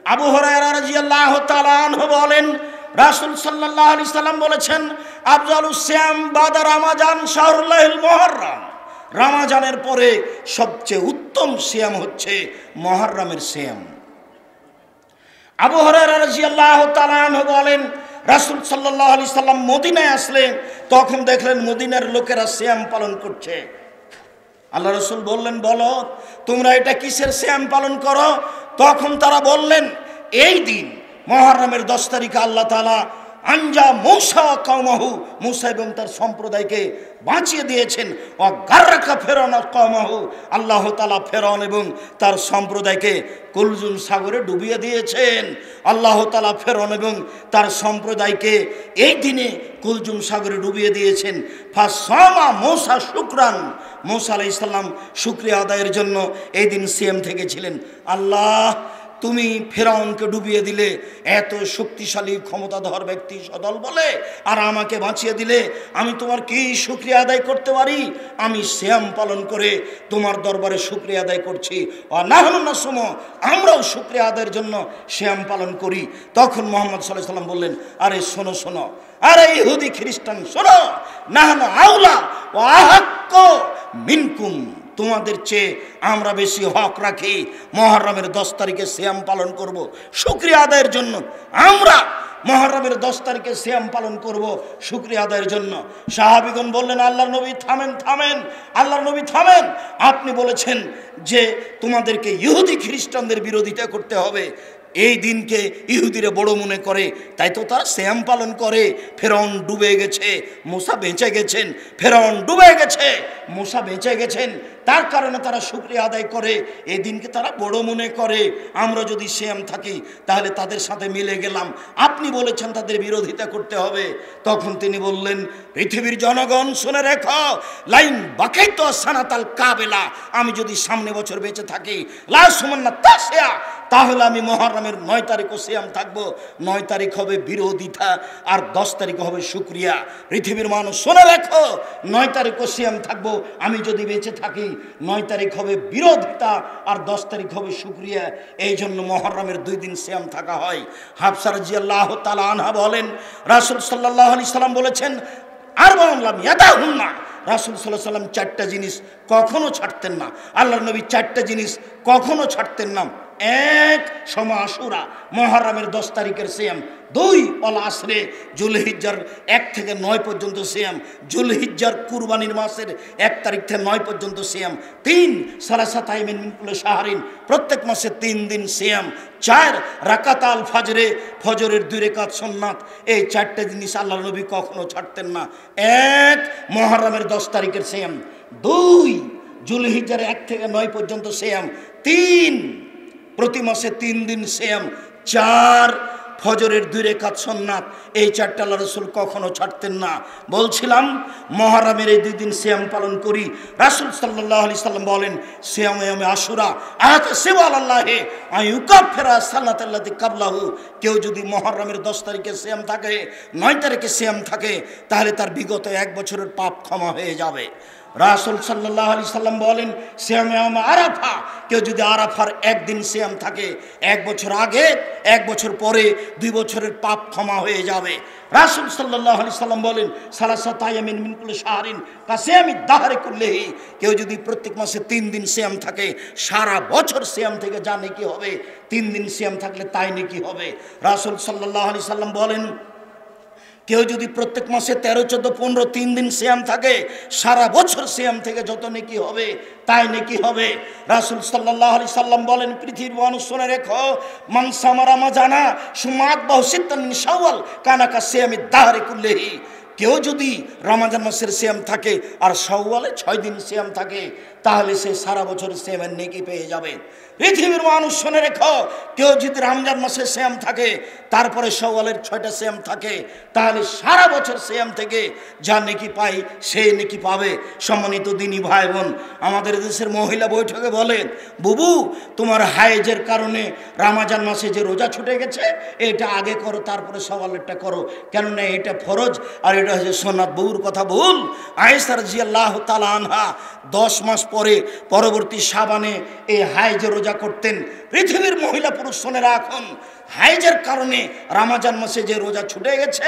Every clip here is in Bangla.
আবু হুরায়রা রাদিয়াল্লাহু তাআলা আনহু বলেন, রাসূল সাল্লাল্লাহু আলাইহি সাল্লাম বলেছেন, আফজালুস সিয়াম বাদা রমাজান শাহরুল্লাহিল মুহররম। রমাজানের পরে সবচেয়ে উত্তম সিয়াম হচ্ছে মুহররমের সিয়াম। আবু হুরায়রা রাদিয়াল্লাহু তাআলা আনহু বলেন, রাসূল সাল্লাল্লাহু আলাইহি সাল্লাম মদিনায় আসলেন, তখন দেখলেন মদিনার লোকেরা সিয়াম পালন করছে। আল্লাহ রাসূল বললেন, বলো তোমরা এটা কিসের সিয়াম পালন করো? তখন তারা বললেন, এই দিন মুহররমের 10 তারিখে আল্লাহ তাআলা আনজা মূসা কওমাহু, মূসা এবং তার সম্প্রদায়কে বাঁচিয়ে দিয়েছেন। ও গাররাকা ফিরআউন কওমাহু, আল্লাহ তাআলা ফিরআউন এবং তার সম্প্রদায়কে কুলজুম সাগরে ডুবিয়ে দিয়েছেন। আল্লাহ তাআলা ফিরআউন এবং তার সম্প্রদায়কে এই দিনে কুলজুম সাগরে ডুবিয়ে দিয়েছেন। ফাসামা মূসা শুকরান, মূসা আলাইহিস সালাম শুকরিয়া আদায়ের জন্য এই দিন সিয়াম থেকেছিলেন। আল্লাহ, তুমি ফেরাউনকে ডুবিয়ে দিলে, এত শক্তিশালী ক্ষমতাধর ব্যক্তি সদল বলে, আর আমাকে বাঁচিয়ে দিলে, আমি তোমার কি শুকরিয়া আদায় করতে পারি? আমি সিয়াম পালন করে তোমার দরবারে শুকরিয়া আদায় করছি। নাহনু নাসুমু, আমরাও শুকরিয়া আদায়ের জন্য সিয়াম পালন করি। তখন মুহাম্মদ সাল্লাল্লাহু আলাইহি ওয়াসাল্লাম বললেন, আরে শোনো শোনো, আরে ইহুদি খ্রিস্টান শোনো, নাহনু আউলা ওয়া আহাক্কু মিনকুম, তোমাদের চেয়ে আমরা বেশি হক রাখি। মুহররমের 10 তারিখে সিয়াম পালন করব শুকরিয়া আদায়ের জন্য। আমরা মুহররমের 10 তারিখে সিয়াম পালন করব শুকরিয়া আদায়ের জন্য। সাহাবীগণ বললেন, আল্লাহর নবী থামেন থামেন, আল্লাহর নবী থামেন, আপনি বলেছেন যে তোমাদেরকে ইহুদি খ্রিস্টানদের বিরোধিতা করতে হবে। এই দিনকে ইহুদিরা বড় মনে করে, তাই তো তারা সিয়াম পালন করে। ফেরাউন ডুবে গেছে, মূসা বেঁচে গেছেন। ফেরাউন ডুবে গেছে, মূসা বেঁচে গেছেন, তার কারণে তারা শুকরিয়া আদায় করে। এই দিনকে তারা বড় মনে করে। আমরা যদি সিয়াম থাকি তাহলে তাদের সাথে মিলে গেলাম। আপনি বলেছেন তাদের বিরোধিতা করতে হবে। তখন তিনি বললেন, পৃথিবীর জনগণ শুনে রেখো, লাইন বাকাইতো সানাতাল কাবেলা, আমি যদি সামনে বছর বেঁচে থাকি, লা সুমান্না তাসিয়া, তাহলে আমি মুহররমের 9 তারিখও সিয়াম থাকবো। 9 তারিখ হবে বিরোধিতা আর 10 তারিখ হবে শুকরিয়া। পৃথিবীর মানুষ শুনে রাখো, 9 তারিখও সিয়াম থাকবো আমি যদি বেঁচে থাকি। 9 তারিখ হবে বিরোধিতা আর 10 তারিখ হবে শুকরিয়া। এই জন্য মুহররমের 2 দিন সিয়াম থাকা হয়। হাফসা রাদিয়াল্লাহু তাআলা আনহা বলেন, রাসূল সাল্লাল্লাহু আলাইহি সাল্লাম বলেছেন, আর বললাম ইয়াদাহুন্না, রাসূল সাল্লাল্লাহু আলাইহি সাল্লাম 4টা জিনিস কখনো ছাড়তেন না। আল্লাহর নবী 4টা জিনিস কখনো ছাড়তেন না। 1 সমা আশুরা, মুহররমের 10 তারিখের সিয়াম। 2 অল আসরে, জুলহিজ্জার 1 থেকে 9 পর্যন্ত সিয়াম। জুলহিজ্জার কুরবানির মাসের 1 তারিখ থেকে 9 পর্যন্ত সিয়াম। 3 সালাসাত আইমিন মিন কুল্লি শাহরিন, প্রত্যেক মাসে 3 দিন সিয়াম। 4 রাকাতাল ফাজরে, ফজরের 2 রাকাত সুন্নাত। এই 4টা জিনিস আল্লাহর নবী কখনো ছাড়তেন না। 1 মুহররমের 10 তারিখের সিয়াম, 2 জুলহিজ্জার 1 থেকে 9 পর্যন্ত সিয়াম, 3 প্রতি মাসে 3 দিন সিয়াম, 4 ফজরের 2 রাকাত সুন্নাত। এই 4টা আল্লাহর রাসূল কখনো ছাড়তেন না। বলছিলাম মুহররমের এই 2 দিন সিয়াম পালন করি। রাসূল সাল্লাল্লাহু আলাইহি সাল্লাম বলেন, সিয়ামে ইয়ামে আশুরা আতাসিবু আলাল্লাহি আইয়ুকাফিরা সালাতাল্লাতি কাবলাহু, কেউ যদি মুহররমের 10 তারিখে সিয়াম থাকে, 9 তারিখে সিয়াম থাকে, তাহলে তার বিগত 1 বছরের পাপ ক্ষমা হয়ে যাবে। রাসূল সাল্লাল্লাহু আলাইহি সাল্লাম বলেন, সিয়ামে ইয়ামে আরাফা, কেউ যদি আরাফার 1 দিন সিয়াম থাকে, 1 বছর আগে 1 বছর পরে 2 বছরের পাপ ক্ষমা হয়ে যাবে। রাসূল সাল্লাল্লাহু আলাইহি সাল্লাম বলেন, সালাসাত আইমিন মিন কুল্লি শাহরিন কাসিয়ামিদ দাহরি কুল্লিহি, কেউ যদি প্রত্যেক মাসে 3 দিন সিয়াম থাকে, সারা বছর সিয়াম থেকে যা নেকি হবে, 3 দিন সিয়াম থাকলে তাই নেকি হবে। রাসূল সাল্লাল্লাহু আলাইহি সাল্লাম বলেন, কেউ যদি প্রত্যেক মাসে 13, 14, 15 3 দিন সিয়াম থাকে, সারা বছর সিয়াম থেকে যত নেকি হবে তাই নেকি হবে। রাসূল সাল্লাল্লাহু আলাইহি সাল্লাম বলেন, পৃথিবীর মানুষ শুনে রেখো, মান সামা রমাজানা সুমাত বাহু সিত্তান মিন শাওয়াল কানা কাসিয়ামিদ দাহরি কুল্লিহি, কেউ যদি রমজান মাসের সিয়াম থাকে আর শাওয়ালে 6 দিন সিয়াম থাকে, তাহলে সে সারা বছর সিয়ামের নেকি পেয়ে যাবে। পৃথিবীর মানুষ শুনে রেখো, কেউ যদি রমজান মাসে সিয়াম থাকে, তারপরে শাওয়ালের 6টা সিয়াম থাকে, তাহলে সারা বছর সিয়াম থেকে যা নেকি পাই সেই নেকি পাবে। সম্মানিত দিনী ভাই বোন, আমাদের দেশের মহিলা বৈঠকে বলেন, বুবু তোমার হায়েজের কারণে রমজান মাসে যে রোজা ছুটে গেছে, এটা আগে করো, তারপরে শাওয়ালেরটা করো, কেননা এটা ফরজ আর এটা হচ্ছে সুন্নাত। বুবুর কথা ভুল। আয়েশা রাদিয়াল্লাহু তাআলা আনহা 10 মাস পরে পরবর্তী শাবানে এই হাইজে রোজা করতেন। পৃথিবীর মহিলা পুরুষ শোনে রাখুন, হাইজের কারণে রমজান মাসে যে রোজা ছুটে গেছে,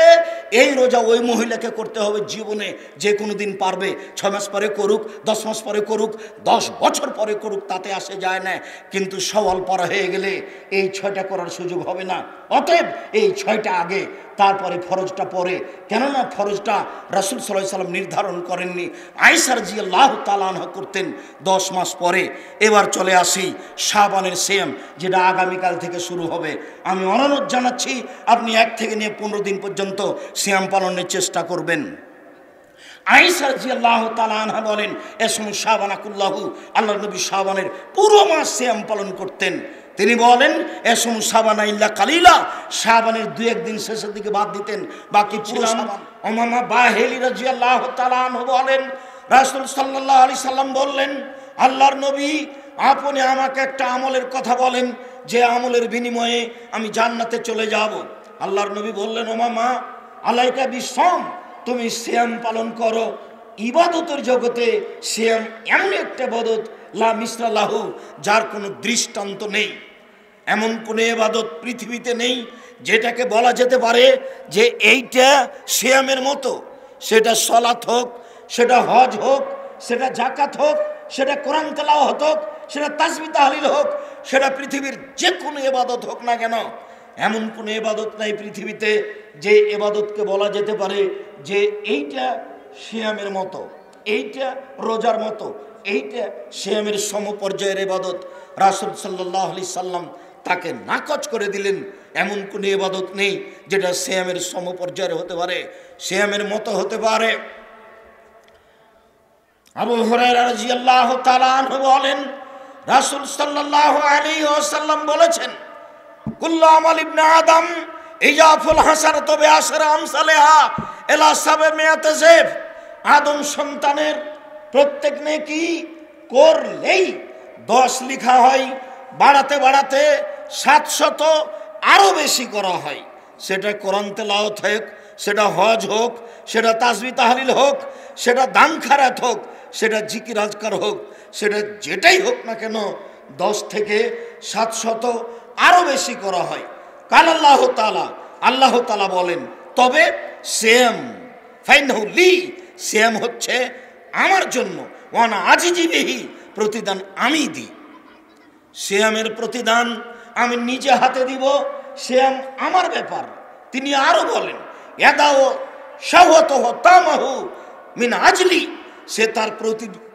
এই রোজা ওই মহিলাকে করতে হবে জীবনে যে কোনো দিন পারবে। 6 মাস পরে করুক, 10 মাস পরে করুক, 10 বছর পরে করুক, তাতে আসে যায় না। কিন্তু সওয়াল পারা হয়ে গেলে এই 6টা করার সুযোগ হবে না। অতএব এই 6টা আগে, তারপরে ফরজটা পরে। কেননা ফরজটা রাসূল সাল্লাল্লাহু আলাইহি সাল্লাম নির্ধারণ করেননি। আয়েশা রাদিয়াল্লাহু তাআলা আনহা করতেন 10 মাস পরে। এবার চলে আসি শাবানের সিয়াম, যেটা আগামীকাল থেকে শুরু হবে। আমি অনুরোধ জানাচ্ছি আপনি 1 থেকে নিয়ে 15 দিন পর্যন্ত সিয়াম পালনের চেষ্টা করবেন। আয়েশা রাদিয়াল্লাহু তাআলা আনহা বলেন, এসমু শাবানাকুল্লাহু, আল্লাহর নবী শাবানের পুরো মাস সিয়াম পালন করতেন। তিনি বলেন, এসমু শাবানা ইল্লা কালিলা, শাবানের 2-1 দিন শেষের দিকে বাদ দিতেন, বাকি পুরো শাবান। উমামা বাহিলি রাদিয়াল্লাহু তাআলা আনহু বলেন, রাসূল সাল্লাল্লাহু আলাইহি সাল্লাম বললেন, আল্লাহর নবী আপনি আমাকে একটা আমলের কথা বলেন যে আমলের বিনিময়ে আমি জান্নাতে চলে যাব। আল্লাহর নবী বললেন, উমামা আলাইকা বিসম, তুমি সিয়াম পালন করো। ইবাদতের জগতে সিয়াম এমন একটা ইবাদত লা মিসলা লাহু, যার কোনো দৃষ্টান্ত নেই। এমন কোনো ইবাদত পৃথিবীতে নেই যেটাকে বলা যেতে পারে যে এইটা সিয়ামের মতো। সেটা সালাত হোক, সেটা হজ হোক, সেটা যাকাত হোক, সেটা কোরআন তেলাওয়াত হোক, সেটা তাসবিহ তাহলিল হোক, সেটা পৃথিবীর যে কোনো ইবাদত হোক না কেন, এমন কোনো ইবাদত নাই পৃথিবীতে যে ইবাদতকে বলা যেতে পারে যে এইটা সিয়ামের মতো, এইটা রোজার মতো, এইটা সিয়ামের সমপর্যায়ের ইবাদত। রাসূল সাল্লাল্লাহু আলাইহি সাল্লাম তাকে নাকচ করে দিলেন। এমন কোনো ইবাদত নেই যেটা সিয়ামের সমপর্যায়ের হতে পারে, সিয়ামের মতো হতে পারে। আবু হুরায়রা রাদিয়াল্লাহু তাআলা আনহু বলেন, রাসূল সাল্লাল্লাহু আলাইহি ওয়াসাল্লাম বলেছেন, কুল্লু আমাল ইবনে আদম ইজাফুল হাসানাতু বিআশরি আমসালিহা ইলা 700 জিফ। আদম সন্তানের প্রত্যেক নেকি করলেই 10 লেখা হয়, বাড়াতে বাড়াতে 700 আরো বেশি করা হয়। সেটা কোরআন তেলাওয়াত হোক, সেটা হজ হোক, সেটা তাসবিহ তাহলিল হোক, সেটা দান খায়রাত হোক, সেটা জিকির আজকার হোক, সেটা যেটাই হোক না কেন 10 থেকে 700 আরো বেশি করা হয়। কাল আল্লাহু তাআলা, আল্লাহ তাআলা বলেন, তবে সিয়াম ফাইনাহু লি, সিয়াম হচ্ছে আমার জন্য, ওয়ানা আজিজি বিহি, প্রতিদান আমি দিই। সিয়ামের প্রতিদান আমি নিজে হাতে দিব, সিয়াম আমার ব্যাপার। তিনি আরো বলেন, ইয়াদাও শাহওয়াতুহু তামাহু মিন আজলি, সে তার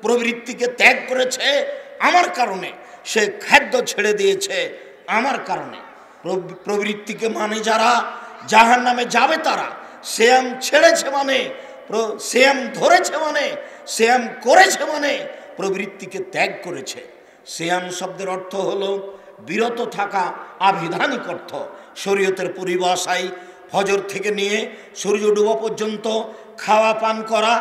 প্রবৃত্তিকে ত্যাগ করেছে আমার কারণে, সে খাদ্য ছেড়ে দিয়েছে আমার কারণে। প্রবৃত্তিকে মানে যারা জাহান্নামে যাবে তারা, সিয়াম ছেড়েছে মানে, সিয়াম ধরেছে মানে, সিয়াম করেছে মানে প্রবৃত্তিকে ত্যাগ করেছে। সিয়াম শব্দের অর্থ হলো বিরত থাকা, আবিধানিক অর্থ। শরীয়তের পরিভাষায় ফজর থেকে নিয়ে সূর্য ডুবা পর্যন্ত খাওয়া পান করা,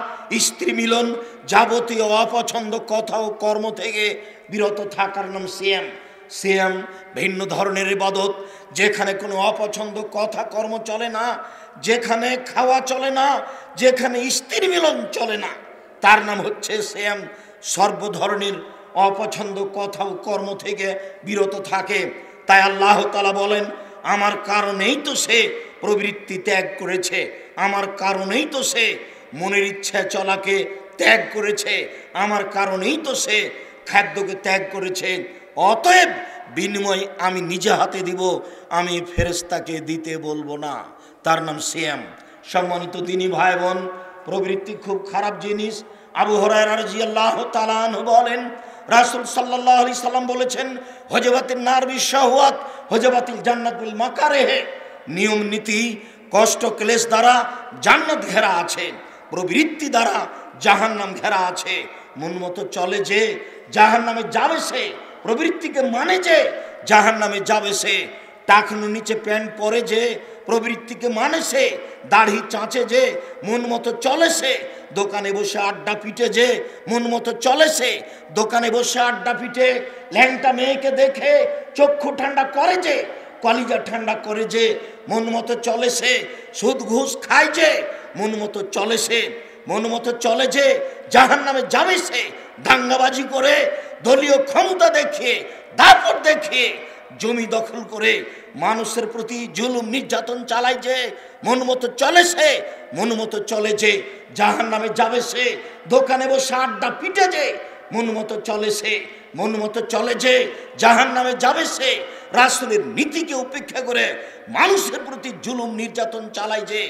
স্ত্রী মিলন, যাবতীয় অপছন্দ কথা ও কর্ম থেকে বিরত থাকার নাম সিয়াম। সিয়াম ভিন্ন ধরনের ইবাদত, যেখানে কোনো অপছন্দ কথা কর্ম চলে না, যেখানে খাওয়া চলে না, যেখানে স্ত্রী মিলন চলে না, তার নাম হচ্ছে সিয়াম। সর্ব ধরনের অপছন্দ কথা ও কর্ম থেকে বিরত থাকে। তাই আল্লাহ তাআলা বলেন, আমার কারণেই তো সে প্রবৃত্তি ত্যাগ করেছে, আমার কারণেই তো সে মনের ইচ্ছা চলাকে ত্যাগ করেছে, আমার কারণেই তো সে খাদ্যকে ত্যাগ করেছে। অতএব বিনিময় আমি নিজে হাতে দিব, আমি ফেরেশতাকে দিতে বলবো না। তার নাম সিয়াম। সম্মানিত দিনী ভাই বোন, প্রবৃত্তি খুব খারাপ জিনিস। আবু হুরায়রা রাদিয়াল্লাহু তাআলা আনহু বলেন, রাসূল সাল্লাল্লাহু আলাইহি সাল্লাম বলেছেন, হজবাতিন নার বিশাহওয়াত হজবাতিল জান্নাত বিল মাকারিহ। নিয়ম নীতি কষ্ট ক্লেশ দ্বারা জান্নাত ঘেরা আছে, প্রবৃত্তি দ্বারা জাহান্নাম ঘেরা আছে। মন মতো চলে যে জাহান্নামে যাবে সে, প্রবৃত্তিকে মানে যে জাহান্নামে যাবে সে। টাকনু নিচে প্যান্ট পরে যে প্রবৃত্তিকে মানে সে, দাড়ি চাঁচে যে মন মতো চলে সে, দোকানে বসে আড্ডা পিটে যে মন মতো চলে সে, দোকানে বসে আড্ডা পিটে ল্যাংটা মেয়েকে দেখে চক্ষু ঠান্ডা করে যে, কলিজা ঠান্ডা করে যে মন মতো চলে সে, সুদ ঘুষ খায় যে মন মতো চলে সে, মন মতো চলে যে জাহান্নামে যাবে সে, দাঙ্গাবাজি করে, দলীয় ক্ষমতা দেখিয়ে, দাপট দেখিয়ে জমি দখল করে মানুষের প্রতি জুলুম নির্যাতন চালায় যে, মন মতো চলে সে, মন মতো চলে যে, জাহান্নামে যাবে সে। দোকানে বসে আড্ডা পিটে যে, মন মতো চলে সে, মন মতো চলে যে, জাহান্নামে যাবে সে। রাসূলের নীতিকে উপেক্ষা করে মানুষের প্রতি জুলুম নির্যাতন চালায় যে,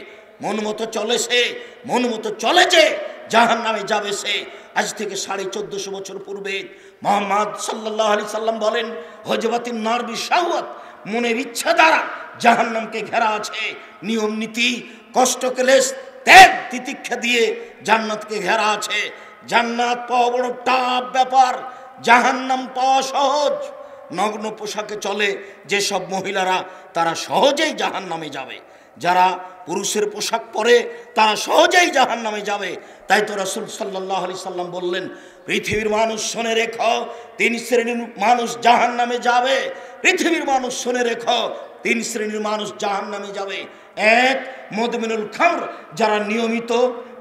মন মতো চলে সে, মন মতো চলে যে, জাহান্নামে যাবে সে। আজ থেকে 1450 বছর পূর্বে মুহাম্মদ সাল্লাল্লাহু আলাইহি সাল্লাম বলেন, হজবাতিন নার বিশাওয়াত, মনের ইচ্ছা দ্বারা জাহান্নামকে ঘেরা আছে। নিয়ম নীতি, কষ্ট ক্লেশ, ত্যাগ তিতিক্ষা দিয়ে জান্নাতকে ঘেরা আছে। জান্নাত পাওয়া বড় টাফ ব্যাপার, জাহান্নাম পাওয়া সহজ। নগ্ন পোশাকে চলে যেসব মহিলারা, তারা সহজেই জাহান্নামে যাবে। যারা পুরুষের পোশাক পরে তারা সহজেই জাহান্নামে যাবে। তাই তো রাসূল সাল্লাল্লাহু আলাইহি সাল্লাম বললেন, পৃথিবীর মানুষ শুনে রেখো, 3 শ্রেণীর মানুষ জাহান্নামে যাবে। পৃথিবীর মানুষ শুনে রেখো, 3 শ্রেণীর মানুষ জাহান্নামে যাবে। 1, মুদমিনুল খামর, যারা নিয়মিত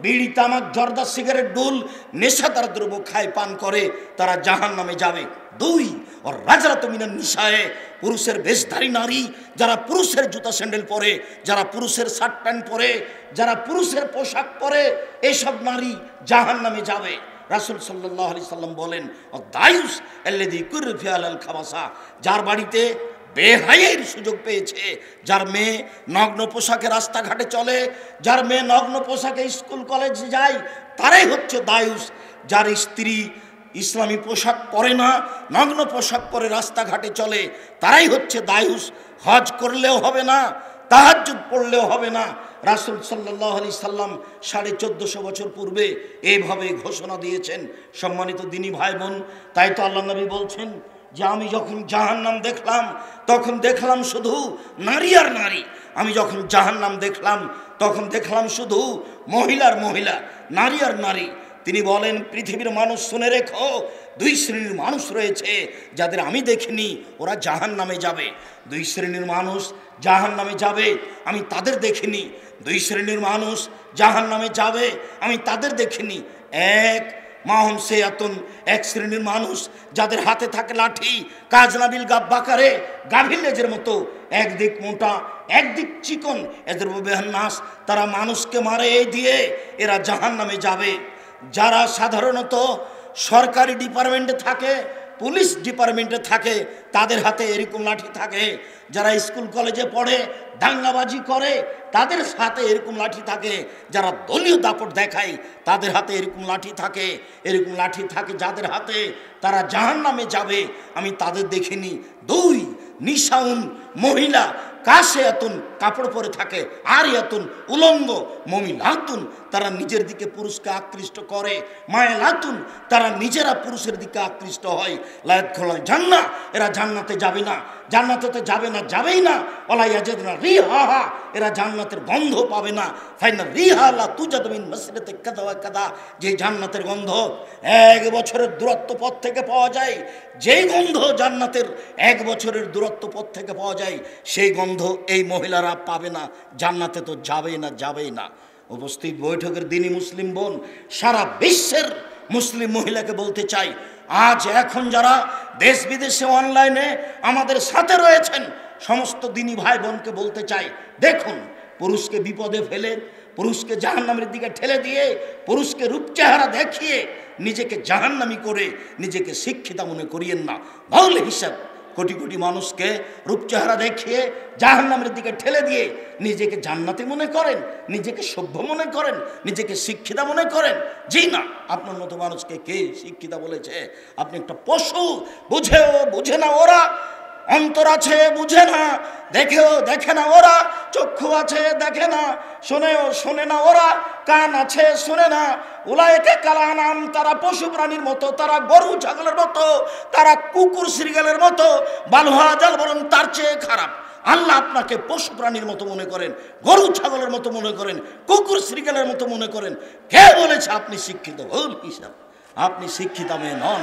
বিড়ি, তামাক, জর্দা, সিগারেট, ডুল, নেশাদার দ্রব্য খায়, পান করে, তারা জাহান্নামে যাবে। 2, আর রাজরাতু মিনান নিসায়ে, পুরুষের বেশধারী নারী, যারা পুরুষের জুতা স্যান্ডেল পরে, যারা পুরুষের শার্ট প্যান্ট পরে, যারা পুরুষের পোশাক পরে, এইসব নারী জাহান্নামে যাবে। রাসূল সাল্লাল্লাহু আলাইহি সাল্লাম বলেন, দায়ুস আল্লাযী কুরফি আলাল খাবাসা, যার বাড়িতে বেহায়ের সুযোগ পেয়েছে, যার মেয়ে নগ্ন পোশাকে রাস্তাঘাটে চলে, যার মেয়ে নগ্ন পোশাকে স্কুল কলেজে যায়, তারাই হচ্ছে দায়ুস। যার স্ত্রী ইসলামী পোশাক পরে না, নগ্ন পোশাক পরে রাস্তাঘাটে চলে, তারাই হচ্ছে দায়ুস। হজ করলেও হবে না, তাহাজ্জুদ পড়লেও হবে না। রাসূল সাল্লাল্লাহু আলাইহি সাল্লাম 1450 বছর পূর্বে এইভাবে ঘোষণা দিয়েছেন। সম্মানিত দিনী ভাই বোন, তাই তো আল্লাহ নবী বলছেন যে, আমি যখন জাহান্নাম দেখলাম, তখন দেখলাম শুধু নারী আর নারী। আমি যখন জাহান্নাম দেখলাম, তখন দেখলাম শুধু মহিলার মহিলা, নারী আর নারী। তিনি বলেন, পৃথিবীর মানুষ শুনে রেখো, 2 শ্রেণীর মানুষ রয়েছে যাদের আমি দেখিনি, ওরা জাহান্নামে যাবে। 2 শ্রেণীর মানুষ জাহান্নামে যাবে, আমি তাদের দেখিনি। 2 শ্রেণীর মানুষ জাহান্নামে যাবে, আমি তাদের দেখিনি। 1, মাহুম সেয়াতুন, 1 শ্রেণীর মানুষ যাদের হাতে থাকে লাঠি, কাজনাবিল গাব্বাকারে, গাভীর লেজের মতো, একদিক মোটা একদিক চিকন, এদের বেহান্নাস, তারা মানুষকে মারে এই দিয়ে, এরা জাহান্নামে যাবে। যারা সাধারণত সরকারি ডিপার্টমেন্টে থাকে, পুলিশ ডিপার্টমেন্টে থাকে, তাদের হাতে এরকম লাঠি থাকে। যারা স্কুল কলেজে পড়ে, দাঙ্গাবাজি করে, তাদের হাতে এরকম লাঠি থাকে। যারা দলীয় দাপট দেখায়, তাদের হাতে এরকম লাঠি থাকে। এরকম লাঠি থাকে যাদের হাতে, তারা জাহান্নামে যাবে, আমি তাদের দেখিনি। 2, নিশাউন, মহিলা, কাশিয়াতুন, কাপড় পরে থাকে, আরিয়াতুন, উলঙ্গ, মমিলাতুন, তারা নিজের দিকে পুরুষকে আকৃষ্ট করে, মায়লাতুন, তারা নিজেরা পুরুষের দিকে আকৃষ্ট হয়। লায়াত খোলাল জান্নাহ, এরা জান্নাতে যাবে না, জান্নাতে তো যাবে না, যাবেই না। ওয়ালা ইয়াজিদুনা রিহাহা, এরা জান্নাতের গন্ধ পাবে না। ফাইনা রিহা লা তুজাদু মিন মাসরিতি কাযা ওয়া কাযা, যে জান্নাতের গন্ধ 1 বছরের দূরত্ব পথ থেকে পাওয়া যায়, যেই গন্ধ জান্নাতের 1 বছরের দূরত্ব পথ থেকে পাওয়া যায়, সেই গন্ধ এই মহিলারা পাবে না, জান্নাতে তো যাবেই না, যাবেই না। উপস্থিত বৈঠকের দিনই মুসলিম বোন, সারা বিশ্বের মুসলিম মহিলাকে বলতে চাই, আজ এখন যারা দেশ বিদেশে অনলাইনে আমাদের সাথে রয়েছেন, সমস্ত দিনী ভাই বোনকে বলতে চাই, দেখুন, পুরুষকে বিপদে ফেলে, পুরুষকে জাহান্নামের দিকে ঠেলে দিয়ে, পুরুষকে রূপ চেহারা দেখিয়ে নিজেকে জাহান্নামী করে নিজেকে শিক্ষিতা মনে করিয়েন না। মৌল হিসাব কোটি কোটি মানুষকে রূপ চেহারা দেখিয়ে জাহান্নামের দিকে ঠেলে দিয়ে নিজেকে জান্নাতি মনে করেন, নিজেকে সভ্য মনে করেন, নিজেকে শিক্ষিতা মনে করেন। জি না, আপনার মতো মানুষকে কে শিক্ষিতা বলেছে? আপনি একটা পশু। বুঝেও বুঝে না ওরা, অন্তর আছে বুঝে না, দেখেও দেখে না ওরা, চক্ষু আছে দেখে না, শোনেও শোনে না ওরা, কান আছে শোনে না। উলায়েকে কালানাম, তারা পশু প্রাণীর মতো, তারা গরু ছাগলের মতো, তারা কুকুর শৃগালের মতো, বালুহা জাল, বরং তার চেয়ে খারাপ। আল্লাহ আপনাকে পশু প্রাণীর মতো মনে করেন, গরু ছাগলের মতো মনে করেন, কুকুর শৃগালের মতো মনে করেন। কে বলেছে আপনি শিক্ষিত? ভুল হিসাব। আপনি শিক্ষিতা মেয়ে নন,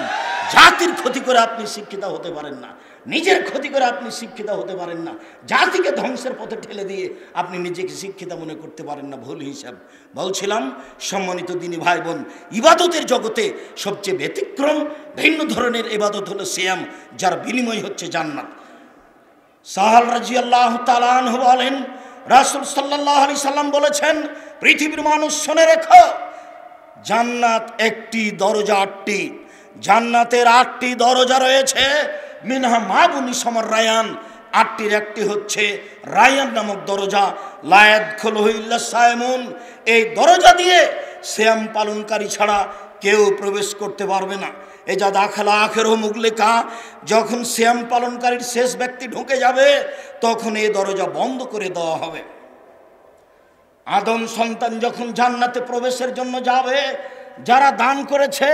জাতির ক্ষতি করে আপনি শিক্ষিতা হতে পারেন না। নিজের ক্ষতি করে আপনি শিক্ষিত হতে পারেন না, জাতিকে ধ্বংসের পথে ঠেলে দিয়ে আপনি নিজেকে শিক্ষিত মনে করতে পারেন না, ভুল হিসাব। বলছিলাম সম্মানিত দিনী ভাই বোন, ইবাদতের জগতে সবচেয়ে ব্যতিক্রম ভিন্ন ধরনের ইবাদত হলো সিয়াম, যার বিনিময় হচ্ছে জান্নাত। সাহাল রাদিয়াল্লাহু তাআলা আনহু বলেন, রাসূল সাল্লাল্লাহু আলাইহি সাল্লাম বলেছেন, পৃথিবীর মানুষ শুনে রেখো, জান্নাত একটি দরজা, 8টি জান্নাতের 8টি দরজা রয়েছে। মিনহা মাবুনি সমর রায়ান, 8টির একটি হচ্ছে রায়ান নামক দরজা। লা ইয়াদখুলুহু ইল্লা সায়মুন, এই দরজা দিয়ে সিয়াম পালনকারী ছাড়া কেউ প্রবেশ করতে পারবে না। এ যা দাখালা আখিরহু মুগলিকা, যখন সিয়াম পালনকারীর শেষ ব্যক্তি ঢুকে যাবে তখন এই দরজা বন্ধ করে দেওয়া হবে। আদম সন্তান যখন জান্নাতে প্রবেশের জন্য যাবে, যারা দান করেছে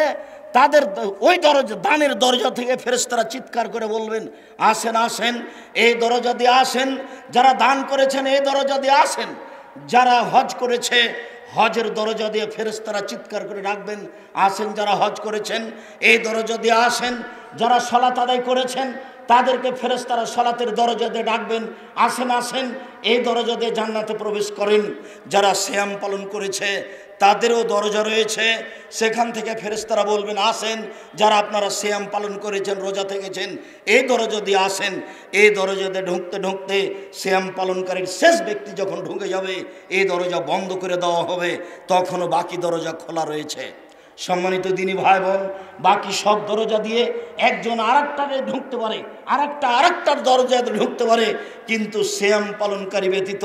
তাদের ওই দরজা, দানের দরজা থেকে ফেরেশতারা চিৎকার করে বলবেন, আসেন আসেন, এই দরজা দিয়ে আসেন। যারা দান করেছেন এই দরজা দিয়ে আসেন। যারা হজ করেছে হজের দরজা দিয়ে ফেরেশতারা চিৎকার করে ডাকবেন, আসেন যারা হজ করেছেন এই দরজা দিয়ে আসেন। যারা সালাত আদায় করেছেন তাদেরকে ফেরেশতারা সালাতের দরজা দিয়ে ডাকবেন, আসেন আসেন, এই দরজা দিয়ে জান্নাতে প্রবেশ করেন। যারা সিয়াম পালন করেছে তাদেরও দরজা রয়েছে, সেখান থেকে ফেরেশতারা বলবেন, আসেন যারা আপনারা সিয়াম পালন করেছেন, রোজা থেকেছেন, এই দরজা দিয়ে আসেন। এই দরজা দিয়ে ঢুকতে ঢুকতে সিয়াম পালনকারীর শেষ ব্যক্তি যখন ঢুকে যাবে এই দরজা বন্ধ করে দেওয়া হবে, তখনও বাকি দরজা খোলা রয়েছে। সম্মানিত দিনী ভাই বোন, বাকি সব দরজা দিয়ে একজন আরেকটারে ঢুকতে পারে, আরেকটার দরজায় ঢুকতে পারে, কিন্তু সিয়াম পালনকারী ব্যতীত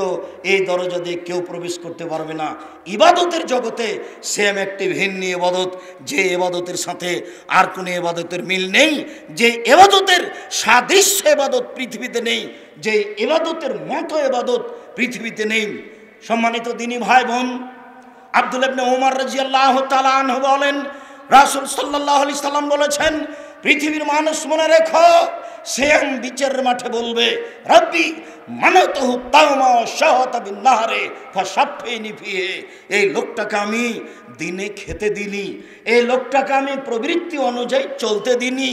এই দরজা দিয়ে কেউ প্রবেশ করতে পারবে না। ইবাদতের জগতে সিয়াম একটি ভিন্ন ইবাদত, যে ইবাদতের সাথে আর কোনো ইবাদতের মিল নেই, যে ইবাদতের সাদৃশ্য ইবাদত পৃথিবীতে নেই, যে ইবাদতের মতো ইবাদত পৃথিবীতে নেই। সম্মানিত দিনী ভাই বোন, আব্দুল্লাহ ইবনে ওমর রাদিয়াল্লাহু তাআলা আনহু বলেন, রাসূল সাল্লাল্লাহু আলাইহি সাল্লাম বলেছেন, পৃথিবীর মানুষ মনে রেখো, সিয়াম বিচারের মাঠে বলবে, রব্বি মানাতুহু তাওমা শাহাতা বিন নাহারে ফাশাফিনি ফিহি, এই লোকটাকে আমি দিনে খেতে দিনি, এই লোকটাকে আমি প্রবৃত্তি অনুযায়ী চলতে দিনি,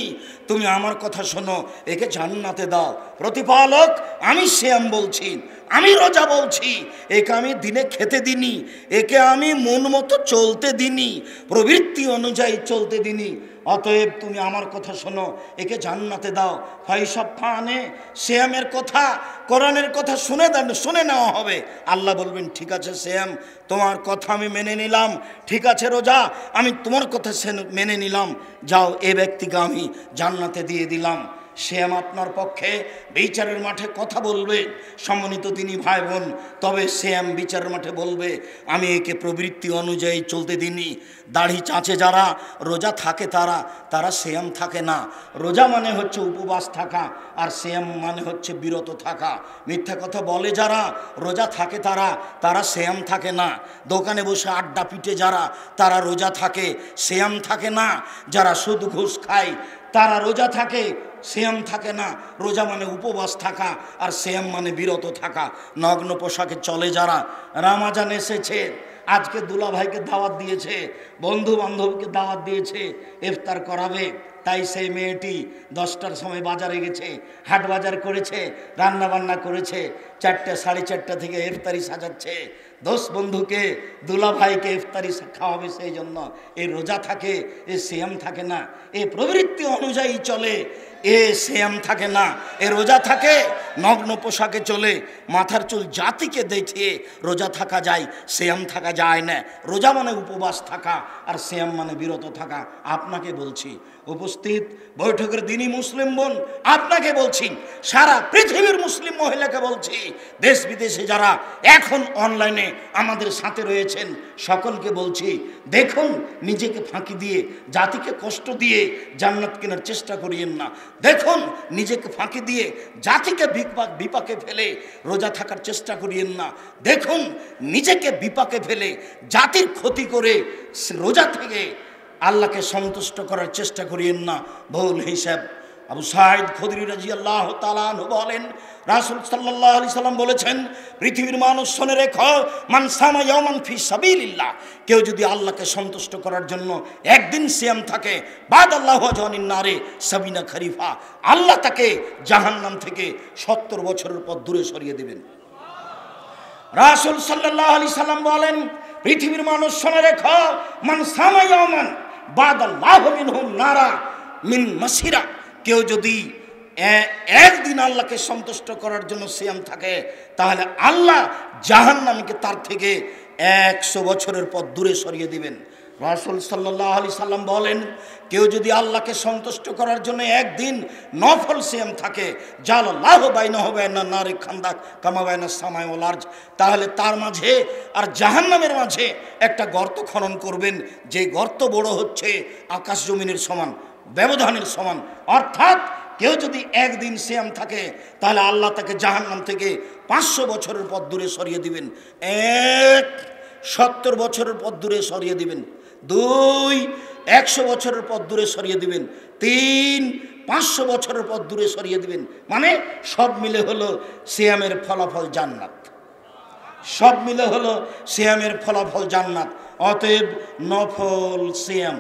তুমি আমার কথা শোনো, একে জান্নাতে দাও। প্রতিপালক, আমি সিয়াম বলছি, আমি রোজা বলছি, একে আমি দিনে খেতে দিনি, একে আমি মন মতো চলতে দিনি, প্রবৃত্তি অনুযায়ী চলতে দিনি, অতএব তুমি আমার কথা শোনো, একে জান্নাতে দাও। ফাইসব ফানে, সিয়ামের কথা, কোরআনের কথা শুনে নেওয়া হবে। আল্লাহ বলবেন, ঠিক আছে সিয়াম, তোমার কথা আমি মেনে নিলাম, ঠিক আছে রোজা, আমি তোমার কথা মেনে নিলাম, যাও এ ব্যক্তিকে আমি জান্নাতে দিয়ে দিলাম। সিয়াম আপনার পক্ষে বিচারের মাঠে কথা বলবে। সম্মানিত দিনী ভাই বোন, তবে সিয়াম বিচারের মাঠে বলবে, আমি একে প্রবৃত্তি অনুযায়ী চলতে দিনি। দাড়ি চাচে যারা, রোজা থাকে তারা সিয়াম থাকে না। রোজা মানে হচ্ছে উপবাস থাকা, আর সিয়াম মানে হচ্ছে বিরত থাকা। মিথ্যা কথা বলে যারা, রোজা থাকে তারা সিয়াম থাকে না। দোকানে বসে আড্ডা পিটে যারা, তারা রোজা থাকে, সিয়াম থাকে না। যারা সুদ ঘুষ খায় তারা রোজা থাকে, সিয়াম থাকে না। রোজা মানে উপবাস থাকা, আর সিয়াম মানে বিরত থাকা। নগ্ন পোশাকে চলে যারা, রমজান এসেছে, আজকে দুলা ভাইকে দাওয়াত দিয়েছে, বন্ধু বান্ধবকে দাওয়াত দিয়েছে, ইফতার করাবে, তাই সেই মেয়েটি 10টার সময় বাজারে গেছে, হাট বাজার করেছে, রান্না বান্না করেছে, 4টে 4:30 থেকে ইফতারি সাজাচ্ছে। 10 বন্ধুকে, দুলা ভাইকে ইফতারি খাওয়াবে, সেই জন্য এই রোজা থাকে, এ সিয়াম থাকে না। এ প্রবৃত্তি অনুযায়ী চলে, এ সিয়াম থাকে না। এ রোজা থাকে, নগ্ন পোশাকে চলে, মাথার চুল জাতিকে দেখিয়ে রোজা থাকা যায়, সিয়াম থাকা যায় না। রোজা মানে উপবাস থাকা, আর সিয়াম মানে বিরত থাকা। আপনাকে বলছি, উপস্থিত বৈঠকের দিনই মুসলিম বোন, আপনাকে বলছি, সারা পৃথিবীর মুসলিম মহিলাকে বলছি, দেশ বিদেশে যারা এখন অনলাইনে আমাদের সাথে রয়েছেন সকলকে বলছি, দেখুন নিজেকে ফাঁকি দিয়ে, জাতিকে কষ্ট দিয়ে জান্নাত কেনার চেষ্টা করিয়েন না। দেখুন নিজেকে ফাঁকি দিয়ে, জাতিকে বিপাকে ফেলে রোজা থাকার চেষ্টা করিয়েন না। দেখুন নিজেকে বিপাকে ফেলে, জাতির ক্ষতি করে রোজা থেকে আল্লাহকে সন্তুষ্ট করার চেষ্টা করিয়েন না। ভুল হিসাব। আবু সাঈদ খুদরি রাদিয়াল্লাহু তাআলা আনহু বলেন, রাসূল সাল্লাল্লাহু আলাইহি সাল্লাম বলেছেন, পৃথিবীর মানুষ শুনে রেখো, মান সামা ইয়াওমান ফি সাবিলিল্লাহ, কেউ যদি আল্লাহকে সন্তুষ্ট করার জন্য একদিন সিয়াম থাকে, বাদাল্লাহু জানিন নারে সাবিনা খরিফা, আল্লাহ তাকে জাহান্নাম থেকে 70 বছরের পর দূরে সরিয়ে দিবেন। রাসূল সাল্লাল্লাহু আলাইহি সাল্লাম বলেন, পৃথিবীর মানুষ শুনে রেখো, মান সামা ইয়াওমান বাদাল্লাহু মিনহু নারা মিন মাসিরা, কেউ যদি একদিন আল্লাহকে সন্তুষ্ট করার জন্য সিয়াম থাকে, তাহলে আল্লাহ জাহান্নামকে তার থেকে 100 বছরের পর দূরে সরিয়ে দিবেন। রাসূল সাল্লাল্লাহু আলাইহি সাল্লাম বলেন, কেউ যদি আল্লাহকে সন্তুষ্ট করার জন্য একদিন নফল সিয়াম থাকে, জালাল্লাহু বাইনাহু বাইনান নারি খান্দাক কামা বাইনাস সামাই ওয়াল আরজ, তাহলে তার মাঝে আর জাহান্নামের মাঝে একটা গর্ত খনন করবেন, যে গর্ত বড় হচ্ছে আকাশ জমিনের সমান, ব্যবধানের সমান। অর্থাৎ কেউ যদি একদিন সিয়াম থাকে, তাহলে আল্লাহ তাকে জাহান্নাম থেকে 500 বছরের পর দূরে সরিয়ে দিবেন। 1 70 বছরের পর দূরে সরিয়ে দিবেন। 2 100 বছরের পর দূরে সরিয়ে দিবেন। 3 500 বছরের পর দূরে সরিয়ে দিবেন। মানে সব মিলে হলো সিয়ামের ফলাফল জান্নাত। সব মিলে হলো সিয়ামের ফলাফল জান্নাত। অতএব নফল সিয়াম